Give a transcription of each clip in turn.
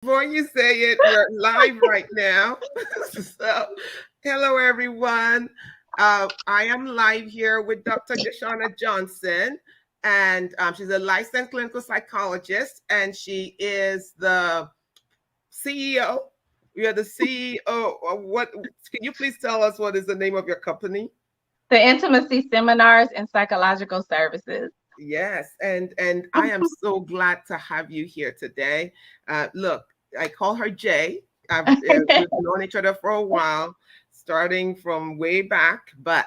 Before you say it, we're live right now. So, hello everyone. I am live here with Dr. Jeshana Johnson, and she's a licensed clinical psychologist, and she is the CEO. We are the CEO of what? Can you please tell us what is the name of your company? The Intimacy Seminars and Psychological Services. Yes, and I am so glad to have you here today. Look, I call her Jay. We've known each other for a while, starting from way back, but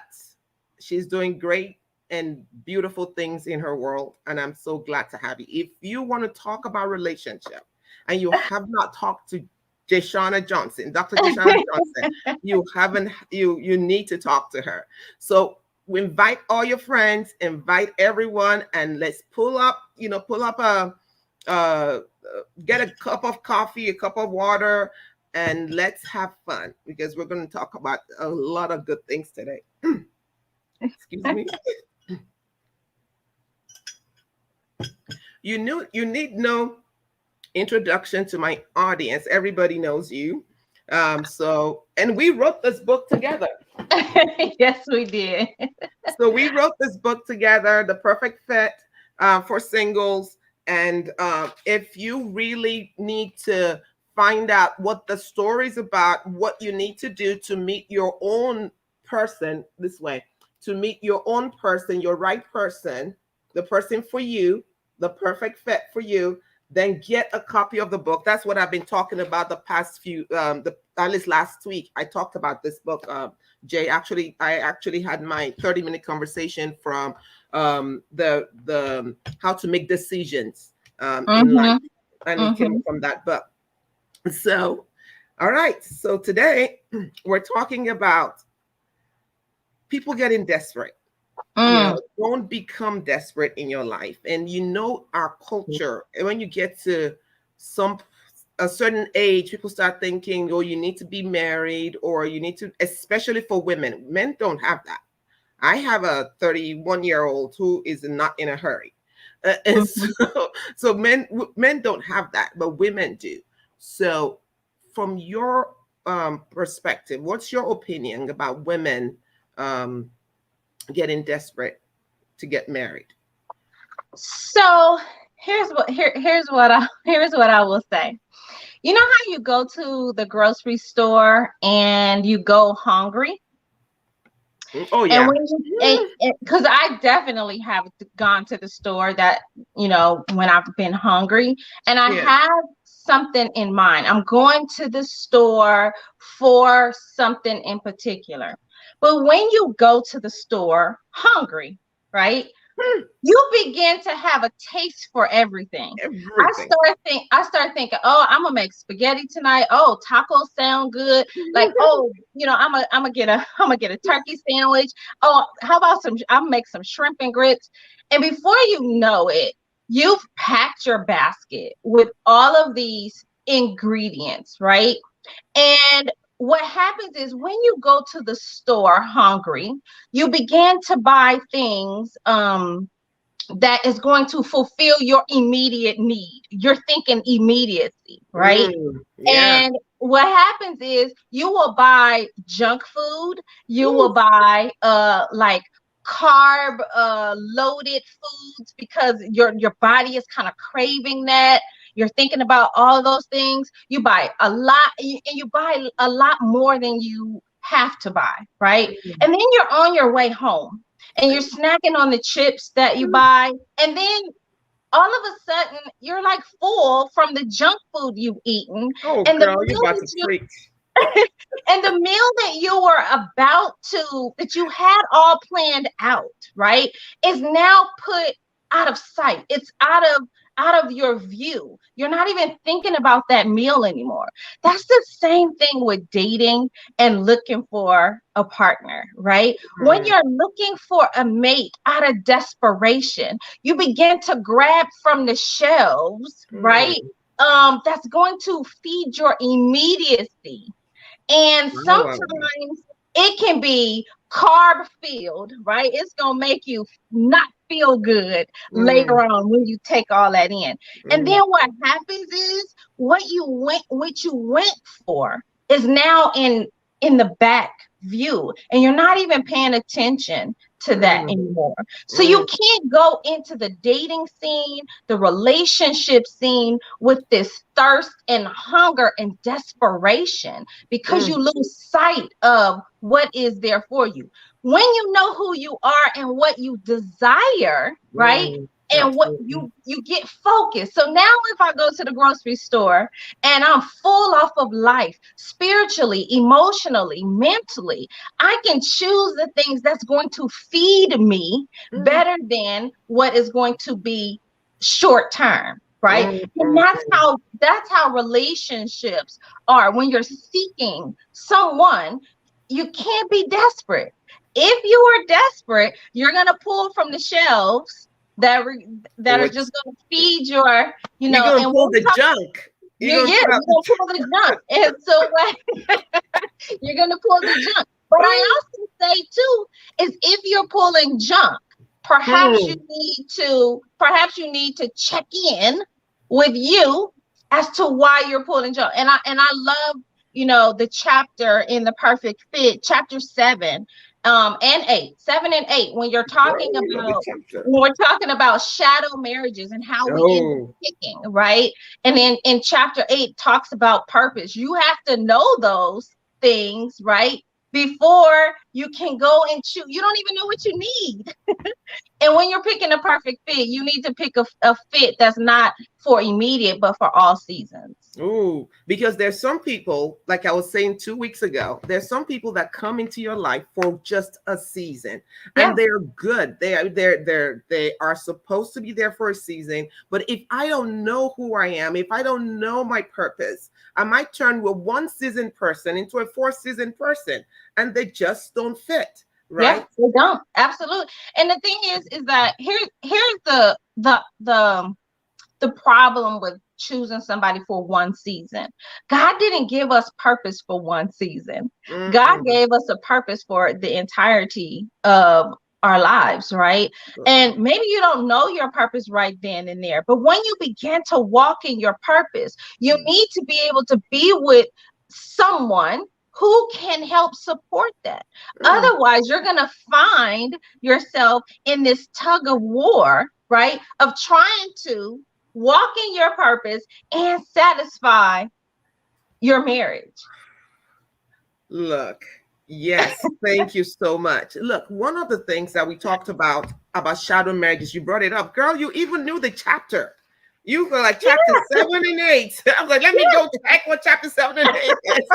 she's doing great and beautiful things in her world, and I'm so glad to have you. If you want to talk about relationship and you have not talked to Jeshana Johnson, Dr. Jeshana Johnson, you need to talk to her. So invite all your friends, invite everyone, and let's pull up uh get a cup of coffee, a cup of water, and let's have fun because we're going to talk about a lot of good things today. Excuse me. You need no introduction to my audience. Everybody knows you. And we wrote this book together. Yes, we did. So we wrote this book together, The Perfect Fit for Singles. And if you really need to find out what the story's about, what you need to do to meet your own person this way, to meet your own person, your right person, the person for you, the perfect fit for you, then get a copy of the book. That's what I've been talking about the past few, at least last week. I talked about this book. Jay, I actually had my 30-minute conversation from the how to make decisions in life, and it came from that book. So, all right. So today we're talking about people getting desperate. Don't become desperate in your life. And our culture, when you get to a certain age, people start thinking, oh, you need to be married, or you need to, especially for women. Men don't have that. I have a 31-year-old who is not in a hurry. And so men don't have that, but women do. So from your perspective, what's your opinion about women getting desperate to get married? So here's what I will say. You know how you go to the grocery store and you go hungry? Oh And yeah. because I definitely have gone to the store when I've been hungry and I have something in mind. I'm going to the store for something in particular. But when you go to the store hungry, right? You begin to have a taste for everything. Everything. I start thinking, oh, I'm gonna make spaghetti tonight. Oh, tacos sound good. Like, oh, I'm gonna get a turkey sandwich. Oh, how about I'll make some shrimp and grits. And before you know it, you've packed your basket with all of these ingredients, right? And what happens is when you go to the store hungry, you begin to buy things that is going to fulfill your immediate need. You're thinking immediacy, right? Yeah. And what happens is you will buy junk food, you will buy like carb loaded foods because your body is kind of craving that. You're thinking about all those things. You buy a lot, and you buy a lot more than you have to buy, right? And then you're on your way home and you're snacking on the chips that you buy, and then all of a sudden you're like full from the junk food you've eaten, Oh and the girl, you meal about that to you preach. and the meal that you were that you had all planned out, right, is now put out of sight. It's out of your view. You're not even thinking about that meal anymore. That's the same thing with dating and looking for a partner, right? When you're looking for a mate out of desperation, you begin to grab from the shelves, right? That's going to feed your immediacy. And sometimes it can be carb filled, right? It's going to make you not feel good later Mm, on when you take all that in. And mm, then what happens is what you went for is now in the back view, and you're not even paying attention to that mm, anymore. So you mm, can't go into the dating scene, the relationship scene with this thirst and hunger and desperation, because you mm, lose sight of what is there for you. When you know who you are and what you desire, right? mm. And what Absolutely. you get focused. So now if I go to the grocery store and I'm full off of life, spiritually, emotionally, mentally, I can choose the things that's going to feed me Mm, better than what is going to be short term, right? mm, And mm, that's how relationships are. When you're seeking someone, you can't be desperate. If you are desperate, you're going to pull from the shelves that are which just going to feed your, you're gonna and pull we'll the talk. junk. You're gonna Yeah, pull out you're gonna pull the junk, and so what? You're gonna pull the junk. But I the. also say too is if you're pulling junk, Hmm. perhaps you need to check in with you as to why you're pulling junk. And I love, the chapter in the Perfect Fit, chapter 7 and 8, when you're Girl, talking you know the about chapter. when we're talking about shadow marriages and how we end up Oh. picking, right? And then in chapter 8 talks about purpose. You have to know those things, right? Before you can go and choose. You don't even know what you need. And when you're picking a perfect fit, you need to pick a fit that's not for immediate, but for all seasons. Ooh, because there's some people, like I was saying 2 weeks ago, there's some people that come into your life for just a season, Yeah. and they're good. They are supposed to be there for a season. But if I don't know who I am, if I don't know my purpose, I might turn a 1 season person into a 4 season person, and they just don't fit, Yeah, right? they don't. Absolutely. And the thing is that here's the problem with choosing somebody for 1 season. God didn't give us purpose for 1 season. God Mm-mm. gave us a purpose for the entirety of our lives, right? And maybe you don't know your purpose right then and there, but when you begin to walk in your purpose, you need to be able to be with someone who can help support that. Mm. Otherwise, you're going to find yourself in this tug of war, right? Of trying to walk in your purpose and satisfy your marriage. Look, yes, thank you so much. Look, one of the things that we talked about shadow marriages, you brought it up. Girl, you even knew the chapter. You were like chapter 7 and 8. I was like, let me Yeah. go check what chapter 7 and 8 is.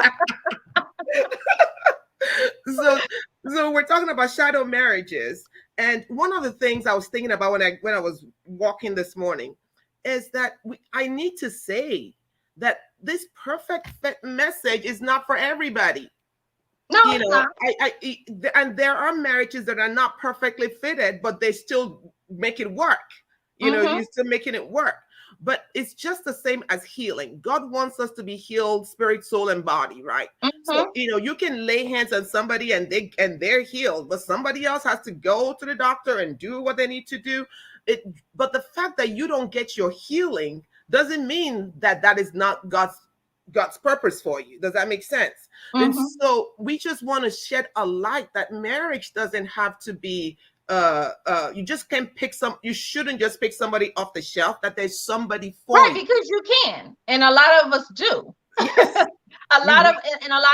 so so we're talking about shadow marriages. And one of the things I was thinking about when I was walking this morning is that I need to say that this perfect fit message is not for everybody. No, you it's know not. and there are marriages that are not perfectly fitted, but they still make it work. Mm-hmm. You're still making it work. But it's just the same as healing. God wants us to be healed, spirit, soul, and body, right? So Mm-hmm. you can lay hands on somebody and they're healed, but somebody else has to go to the doctor and do what they need to do. But the fact that you don't get your healing doesn't mean that that is not God's purpose for you. Does that make sense? And Mm-hmm. so we just want to shed a light that marriage doesn't have to be you just can't you shouldn't just pick somebody off the shelf, that there's somebody for Right, you. because you can, and a lot of us do. Yes. A lot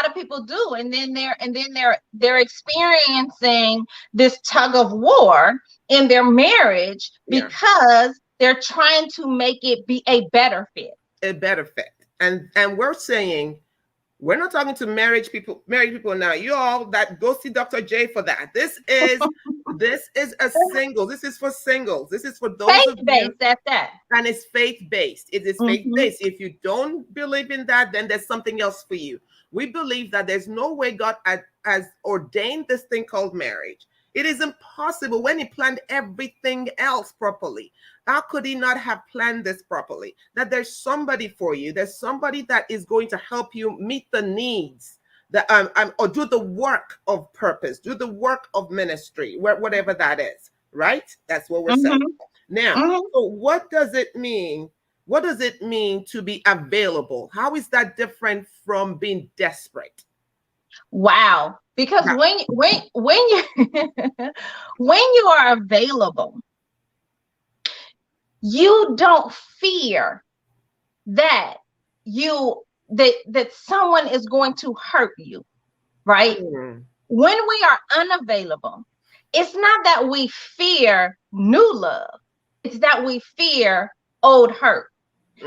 of people do, and then they're experiencing this tug of war in their marriage Yeah, because they're trying to make it be a better fit. a better fit. And we're saying, we're not talking to married people now. You all that go see Dr. J for that. This is a single. This is for singles. This is for those Faith of you. based at that. And it's faith based. It is faith Mm-hmm. based. If you don't believe in that, then there's something else for you. We believe that there's no way God has ordained this thing called marriage. It is impossible when He planned everything else properly. How could He not have planned this properly? That there's somebody for you. There's somebody that is going to help you meet the needs that or do the work of purpose, do the work of ministry, whatever that is. right? That's what we're saying. Mm-hmm. Now, Mm-hmm. so what does it mean? What does it mean to be available? How is that different from being desperate? Wow. Because Yeah. when you when you are available, you don't fear that that someone is going to hurt you, right? Mm, When we are unavailable, it's not that we fear new love, it's that we fear old hurt.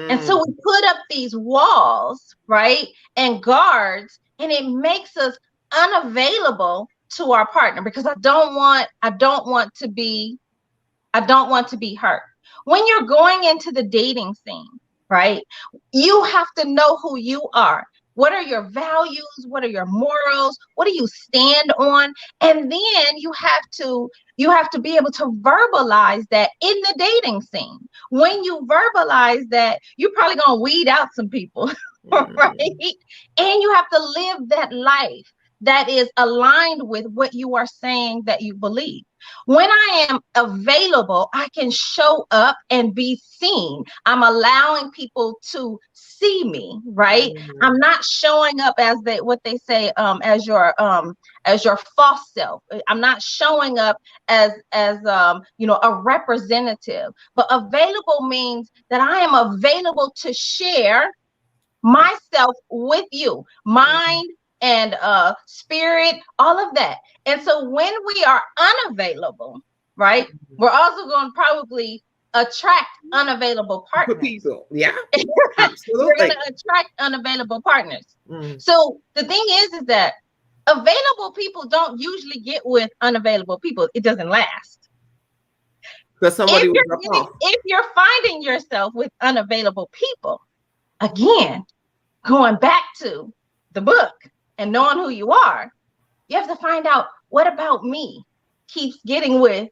And so we mm, put up these walls, right? And guards, and it makes us unavailable to our partner because I don't want to be hurt. When you're going into the dating scene, right? You have to know who you are. What are your values? What are your morals? What do you stand on? And then you have to be able to verbalize that in the dating scene. When you verbalize that, you're probably going to weed out some people, right? mm, And you have to live that life that is aligned with what you are saying that you believe. When I am available, I can show up and be seen. I'm allowing people to see me, right? I'm mm, not showing up as what they say as your false self. I'm not showing up as a representative. But available means that I am available to share myself with you, mm, mind and spirit, all of that. And so when we are unavailable, right, we're also going to probably attract unavailable for partners. people. Yeah, We're going absolutely. to attract unavailable partners. Mm. So the thing is that available people don't usually get with unavailable people. It doesn't last. Because somebody will drop off. If you're finding yourself with unavailable people, again, going back to the book and knowing who you are, you have to find out what about me keeps getting with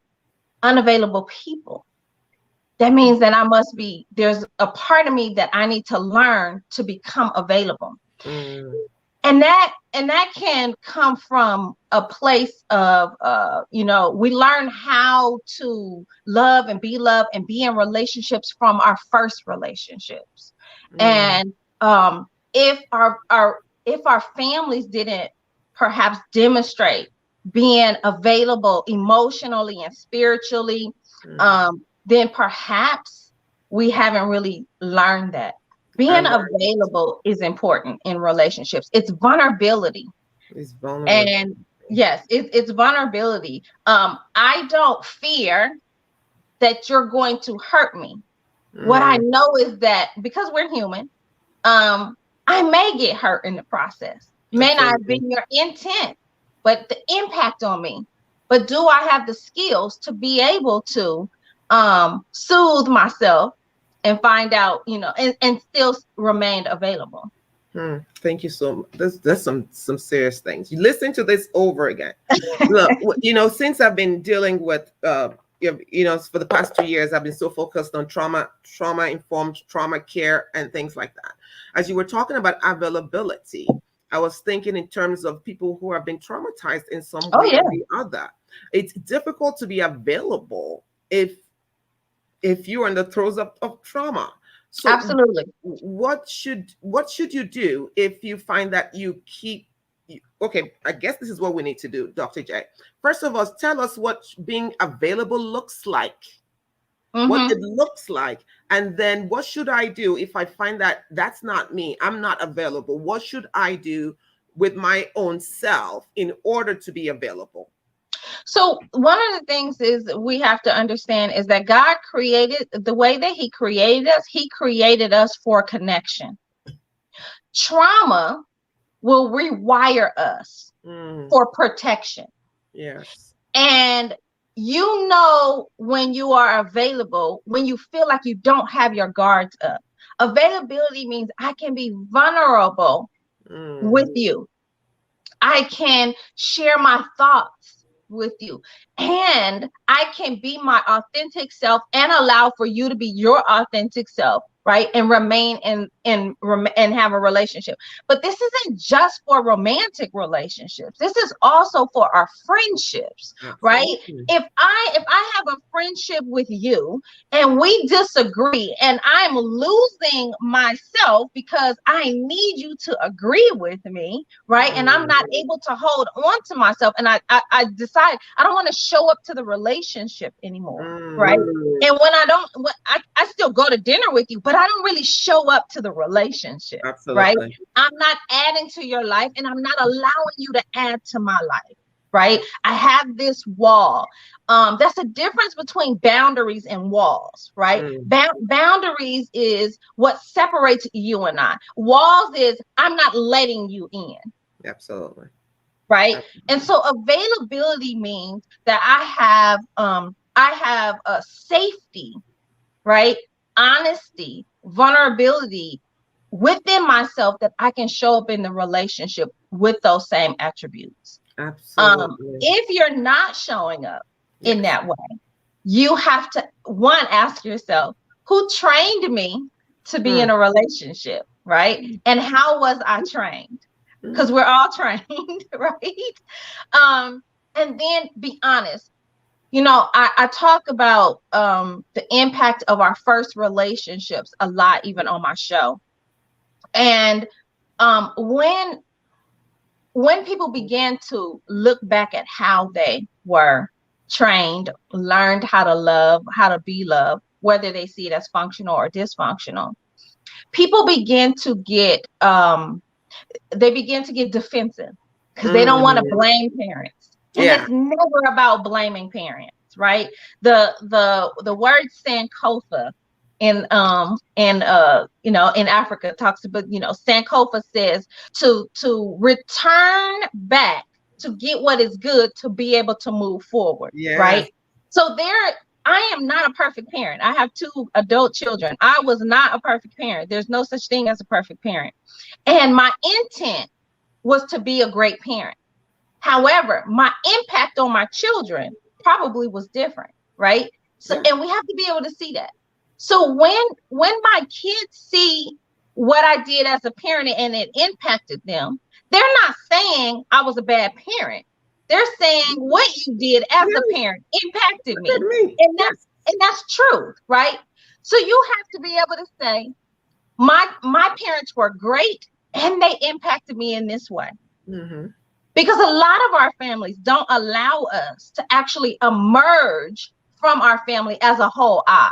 unavailable people. That means that there's a part of me that I need to learn to become available. Mm, And that can come from a place of we learn how to love and be in relationships from our first relationships. mm, And if our families didn't perhaps demonstrate being available emotionally and spiritually, mm. then perhaps we haven't really learned that. Being And learn available is important in relationships. It's vulnerability. is vulnerable. And yes, it's vulnerability. I don't fear that you're going to hurt me. What I Mm, know is that because we're human, I may get hurt in the process. May not have absolutely. been your intent, but the impact on me. But do I have the skills to be able to soothe myself and find out, and still remain available? Hmm. Thank you so much. There's some serious things. You listen to this over again. Look, since I've been dealing with for the past 2 years, I've been so focused on trauma informed trauma care and things like that. As you were talking about availability, I was thinking in terms of people who have been traumatized in some Oh way yeah, or the other. It's difficult to be available if you're in the throes of trauma. So absolutely. what should you do if you find that okay, I guess this is what we need to do, Dr. J. First of all, tell us what being available looks like, what Mm-hmm. it looks like, and then what should I do if I find that that's not me, I'm not available? What should I do with my own self in order to be available? So one of the things is we have to understand is that God created the way that He created us for connection. Trauma will rewire us Mm, for protection. yes. And when you are available, when you feel like you don't have your guards up. Availability means I can be vulnerable with Mm, you. I can share my thoughts with you. and I can be my authentic self and allow for you to be your authentic self, right? And remain and have a relationship. But this isn't just for romantic relationships. This is also for our friendships, right? Absolutely. If I have a friendship with you and we disagree and I'm losing myself because I need you to agree with me, right? And I'm not able to hold on to myself, and I decide I don't want to show up to the relationship anymore, right? And when I don't, I still go to dinner with you, but I don't really show up to the relationship, right? Absolutely. I'm not adding to your life, and I'm not allowing you to add to my life, right? I have this wall. That's a difference between boundaries and walls, right? Boundaries is what separates you and I. Walls is I'm not letting you in. Absolutely. Right. And so availability means that I have a safety, right? Honesty, vulnerability within myself that I can show up in the relationship with those same attributes. Absolutely. If you're not showing up in Yes. that way, you have to, one, ask yourself, who trained me to be in a relationship, right? And how was I trained? Because we're all trained, right? And then be honest. You know, I talk about the impact of our first relationships a lot, even on my show. And when people began to look back at how they were trained, learned how to love, how to be loved, whether they see it as functional or dysfunctional, people begin to get defensive because they don't want to blame parents. And it's never about blaming parents, right? The word Sankofa in in Africa talks about, Sankofa says to return back to get what is good to be able to move forward, right? So I am not a perfect parent. I have 2 adult children. I was not a perfect parent. There's no such thing as a perfect parent. And my intent was to be a great parent. However, my impact on my children probably was different, right? So, and we have to be able to see that. So when my kids see what I did as a parent and it impacted them, they're not saying I was a bad parent. They're saying what you did as a parent impacted me. And that's truth, right? So you have to be able to say, my parents were great and they impacted me in this way. Because a lot of our families don't allow us to actually emerge from our family as a whole I.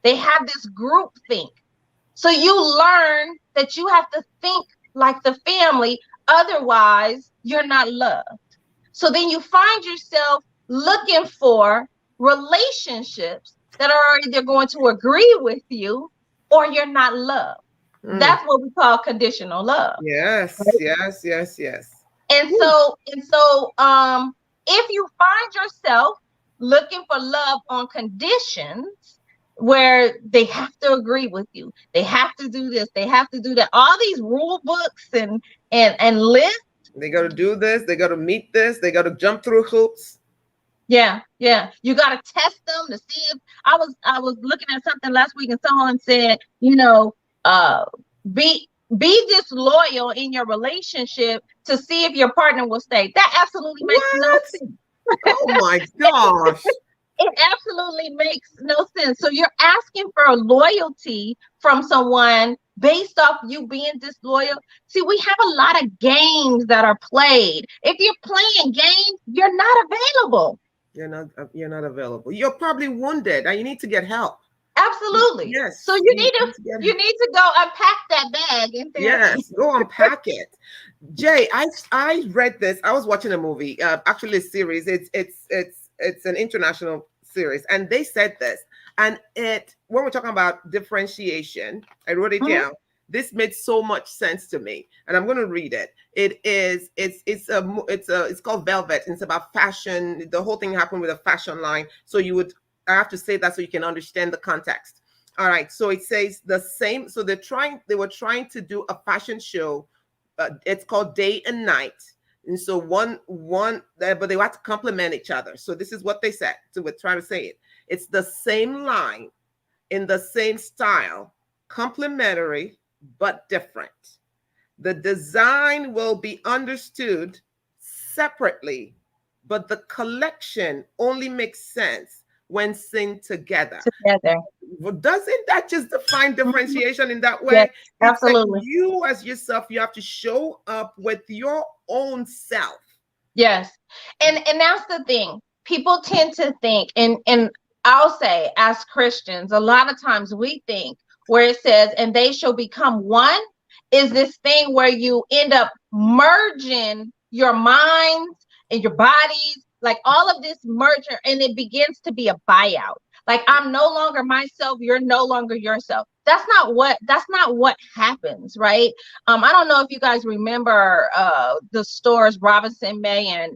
They have this group think. So you learn that you have to think like the family, otherwise you're not loved. So then you find yourself looking for relationships that are either going to agree with you or you're not loved. That's what we call conditional love. Yes, right? yes. And so, if you find yourself looking for love on conditions where they have to agree with you, they have to do this, they have to do that, all these rule books and lists. They got to do this, they got to meet this, they got to jump through hoops. Yeah. You got to test them to see if I was looking at something last week and someone said, be disloyal in your relationship to see if your partner will stay. That absolutely makes no sense. Oh my gosh. It absolutely makes no sense. So you're asking for loyalty from someone based off you being disloyal. See, we have a lot of games that are played. If you're playing games, you're not available. You're not available. You're probably wounded and you need to get help. Absolutely. Yes. So you need to go unpack that bag in therapy. Yes, go unpack it. Jay, I read this. I was watching a movie, actually a series. It's an international series, and they said this. And when we're talking about differentiation, I wrote it down. This made so much sense to me, and I'm going to read it. It's called Velvet. And it's about fashion. The whole thing happened with a fashion line. So I have to say that so you can understand the context. All right. So it says the same. So they were trying to do a fashion show. It's called Day and Night. And so but they have to complement each other. So this is what they said. So we're trying to say it. It's the same line in the same style, complementary but different. The design will be understood separately, but the collection only makes sense when seen together. Together. Well, doesn't that just define differentiation in that Yes, way? It's that absolutely. you as yourself, you have to show up with your own self. Yes. And that's the thing. People tend to think, and I'll say as Christians, a lot of times we think where it says, and they shall become one, is this thing where you end up merging your minds and your bodies, like all of this merger, and it begins to be a buyout. Like I'm no longer myself, you're no longer yourself. That's not what happens, right? I don't know if you guys remember the stores Robinson May and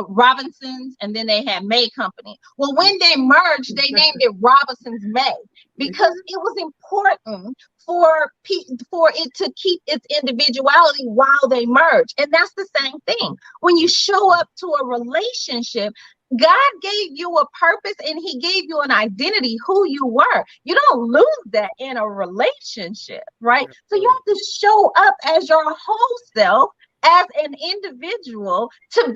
Robinsons, and then they had May Company. Well, when they merged, they named it Robinsons May because it was important for it to keep its individuality while they merge. And that's the same thing. When you show up to a relationship, God gave you a purpose and he gave you an identity, who you were. You don't lose that in a relationship, right? So you have to show up as your whole self, as an individual, to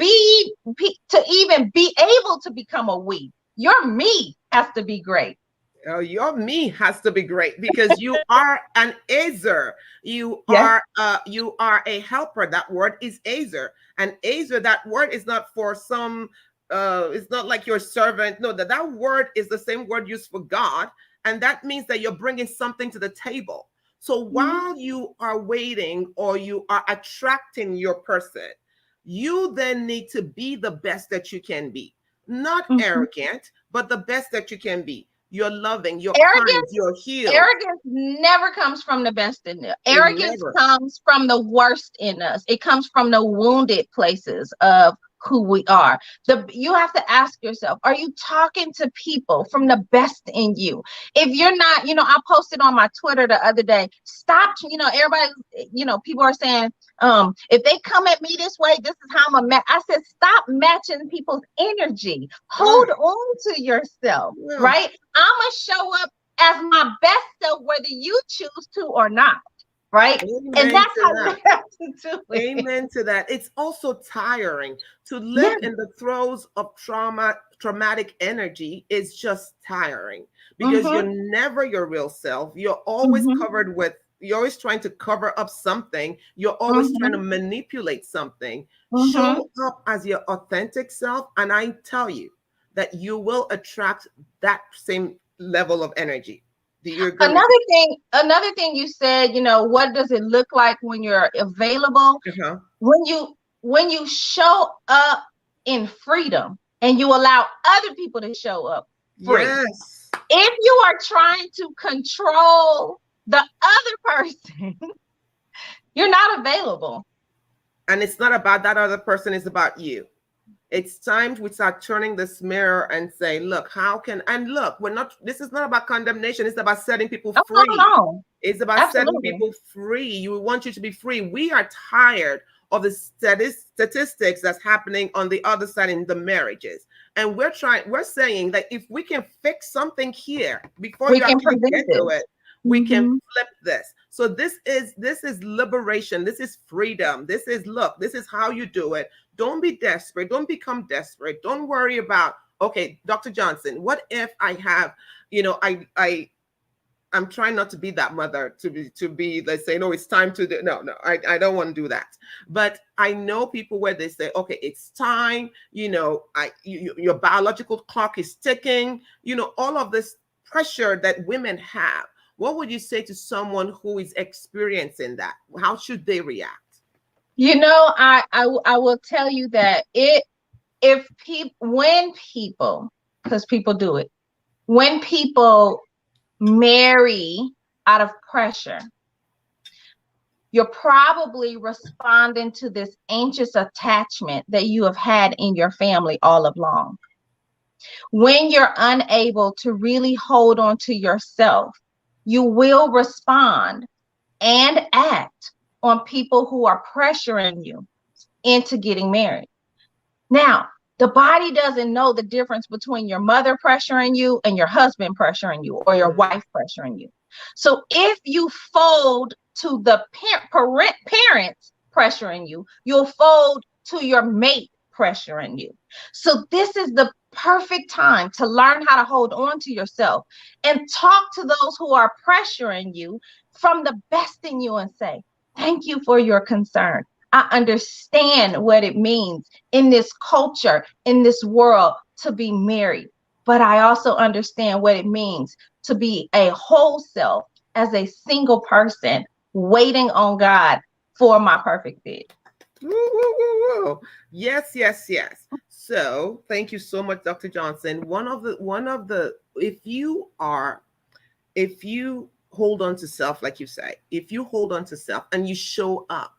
even be able to become a we. Your me has to be great. Oh, your me has to be great because you are an azer. Yes. You are a helper. That word is azer. And azer, that word is not for some it's not like your servant. No, that word is the same word used for God. And that means that you're bringing something to the table. So while you are waiting or you are attracting your person, you then need to be the best that you can be. Not arrogant, but the best that you can be. You're loving, you're kind, you're healed. Arrogance never comes from the best in us. Arrogance comes from the worst in us. It comes from the wounded places of who we are. You have to ask yourself, are you talking to people from the best in you? If you're not, I posted on my Twitter the other day, stop, everybody, people are saying, if they come at me this way, this is how I'm I said, stop matching people's energy. Hold on to yourself, right? I'm going to show up as my best self, whether you choose to or not. Right. Amen, and that's how you have to do it. Amen to that. It's also tiring to live in the throes of traumatic energy. Is just tiring because you're never your real self. You're always you're always trying to cover up something. You're always trying to manipulate something. Show up as your authentic self. And I tell you that you will attract that same level of energy. Another thing you said, what does it look like when you're available? When you show up in freedom and you allow other people to show up free. Yes. If you are trying to control the other person, you're not available. And it's not about that other person, it's about you. It's time we start turning this mirror and say, look, this is not about condemnation. It's about setting people free. No. It's about setting people free. We want you to be free. We are tired of the statistics that's happening on the other side in the marriages. And we're saying that if we can fix something here before you actually get to it, we can flip this. So this is liberation. This is freedom. This is how you do it. Don't be desperate. Don't become desperate. Don't worry about, okay, Dr. Johnson, what if I have, I'm trying not to be that mother to be, let's say, no, it's time to do. No, I don't want to do that. But I know people where they say, okay, it's time, your biological clock is ticking, all of this pressure that women have. What would you say to someone who is experiencing that? How should they react? I will tell you that when people, because people do it, when people marry out of pressure, you're probably responding to this anxious attachment that you have had in your family all along. When you're unable to really hold on to yourself, you will respond and act on people who are pressuring you into getting married. Now, the body doesn't know the difference between your mother pressuring you and your husband pressuring you or your wife pressuring you. So if you fold to the parents pressuring you, you'll fold to your mate pressuring you. So this is the perfect time to learn how to hold on to yourself and talk to those who are pressuring you from the best in you and say, thank you for your concern. I understand what it means in this culture, in this world, to be married. But I also understand what it means to be a whole self as a single person waiting on God for my perfect fit. Woo, woo, woo, woo. Yes, yes, yes. So thank you so much, Dr. Johnson. If you hold on to self, like you say, if you hold on to self and you show up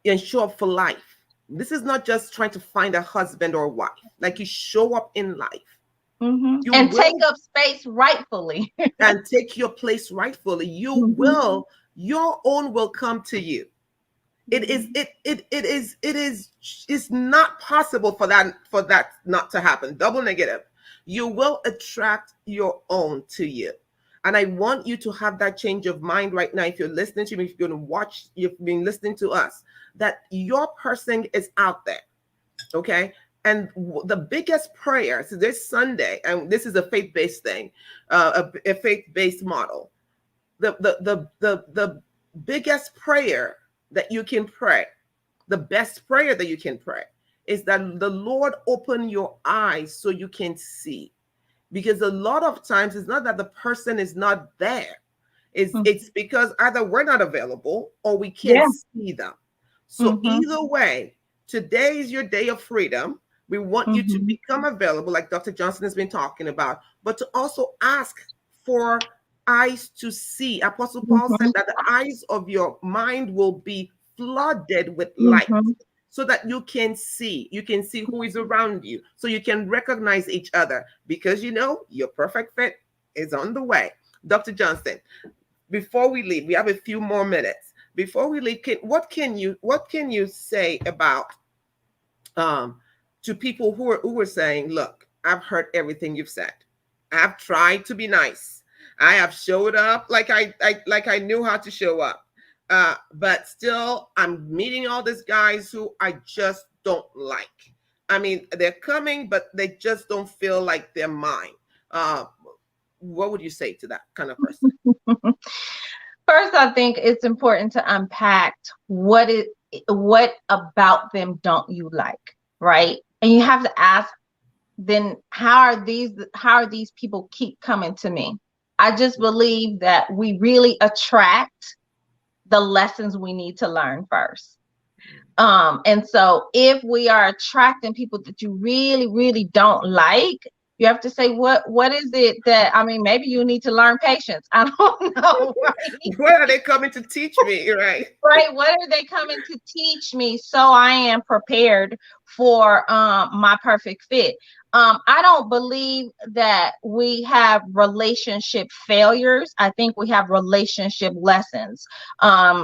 and show up for life, this is not just trying to find a husband or wife. Like, you show up in life. You And will, take up space rightfully. and take your place rightfully. You will, your own will come to you. It's not possible for that not to happen. Double negative. You will attract your own to you. And I want you to have that change of mind right now. If you're listening to me, if you're going to watch, you've been listening to us, that your person is out there. Okay. And the biggest prayer, so this Sunday, and this is a faith-based thing, a faith-based model. The biggest prayer that you can pray, the best prayer that you can pray, is that the Lord open your eyes so you can see. Because a lot of times it's not that the person is not there. It's because either we're not available or we can't see them. So either way, today is your day of freedom. We want you to become available, like Dr. Johnson has been talking about, but to also ask for eyes to see. Apostle Paul said that the eyes of your mind will be flooded with light, so that you can see who is around you, so you can recognize each other, because your perfect fit is on the way. Dr. Johnson, before we leave, we have a few more minutes. Before we leave, what can you say about to people who are saying, look, I've heard everything you've said. I've tried to be nice. I have showed up like I knew how to show up. But still, I'm meeting all these guys who I just don't like. I mean, they're coming, but they just don't feel like they're mine. What would you say to that kind of person? First, I think it's important to unpack what about them don't you like, right? And you have to ask, then how are these people keep coming to me? I just believe that we really attract the lessons we need to learn first. And so if we are attracting people that you really, really don't like, you have to say, what is it that, maybe you need to learn patience. I don't know. Right? What are they coming to teach me? Right. Right. What are they coming to teach me so I am prepared for my perfect fit? I don't believe that we have relationship failures. I think we have relationship lessons,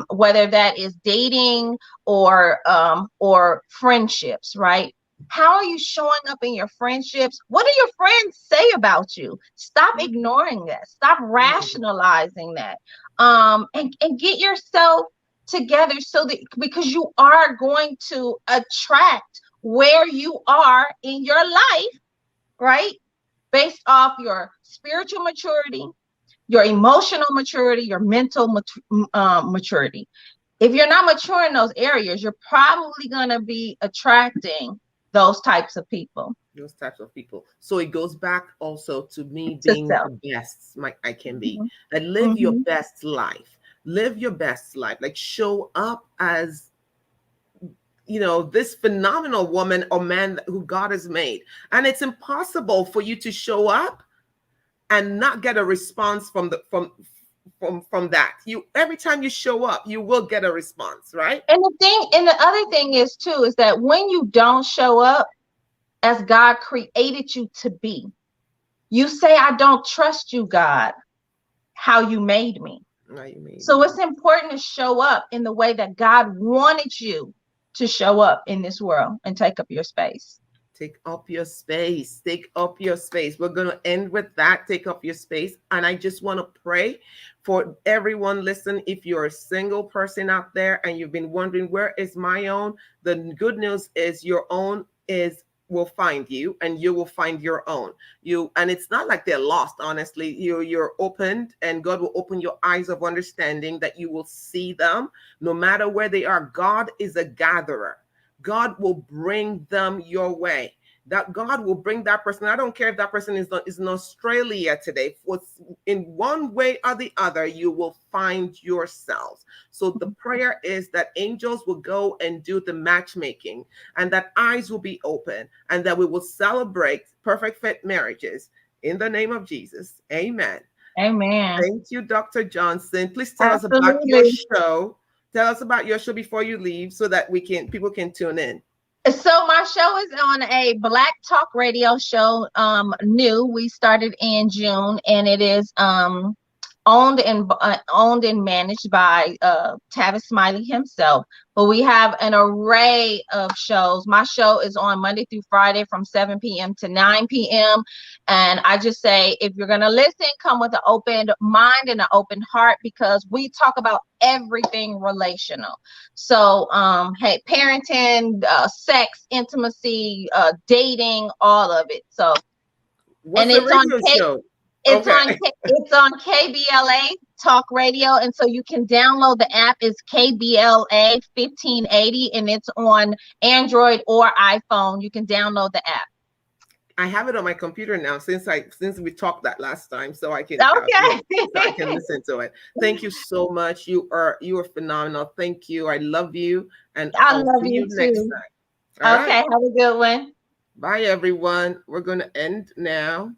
whether that is dating or friendships, right? How are you showing up in your friendships? What do your friends say about you? Stop ignoring that. Stop rationalizing that. And get yourself together because you are going to attract where you are in your life, right? Based off your spiritual maturity, your emotional maturity, your mental maturity. If you're not mature in those areas, you're probably going to be attracting those types of people. So it goes back also to me being the best I can be. That live your best life. Live your best life. Like, show up as this phenomenal woman or man who God has made. And it's impossible for you to show up and not get a response from that. Every time you show up, you will get a response, right? And the other thing is too, is that when you don't show up as God created you to be, you say, I don't trust you, God, how you made me. Now you made So me. it's important to show up in the way that God wanted you to show up in this world and take up your space. Take up your space. Take up your space. We're going to end with that. Take up your space. And I just want to pray for everyone. Listen, if you're a single person out there and you've been wondering, where is my own? The good news is your own is will find you, and you will find your own. You, and it's not like they're lost. Honestly, you're opened, and God will open your eyes of understanding that you will see them no matter where they are. God is a gatherer. God will bring them your way. That God will bring that person. I don't care if that person is in Australia today. In one way or the other, you will find yourselves. So the prayer is that angels will go and do the matchmaking, and that eyes will be open, and that we will celebrate perfect fit marriages in the name of Jesus. Amen. Amen. Thank you, Dr. Johnson. Please tell us about your Absolutely. show. Tell us about your show before you leave so that people can tune in. So my show is on a Black Talk radio show. New. We started in June, and it is owned and managed by Tavis Smiley himself. But we have an array of shows. My show is on Monday through Friday from 7 p.m. to 9 p.m. And I just say, if you're gonna listen, come with an open mind and an open heart, because we talk about everything relational. So, hey, parenting, sex, intimacy, dating, all of it. So, What's and the it's on radio show? it's on Okay. it's on KBLA Talk Radio, and so you can download the app. It's KBLA 1580, and it's on Android or iPhone. You can download the app. I have it on my computer now since we talked that last time, so I can Okay. listen to it. Thank you so much. You are phenomenal. Thank you. I love you, and I I'll love see you you next too. time. All Okay, right. have a good one. Bye, everyone. We're going to end now.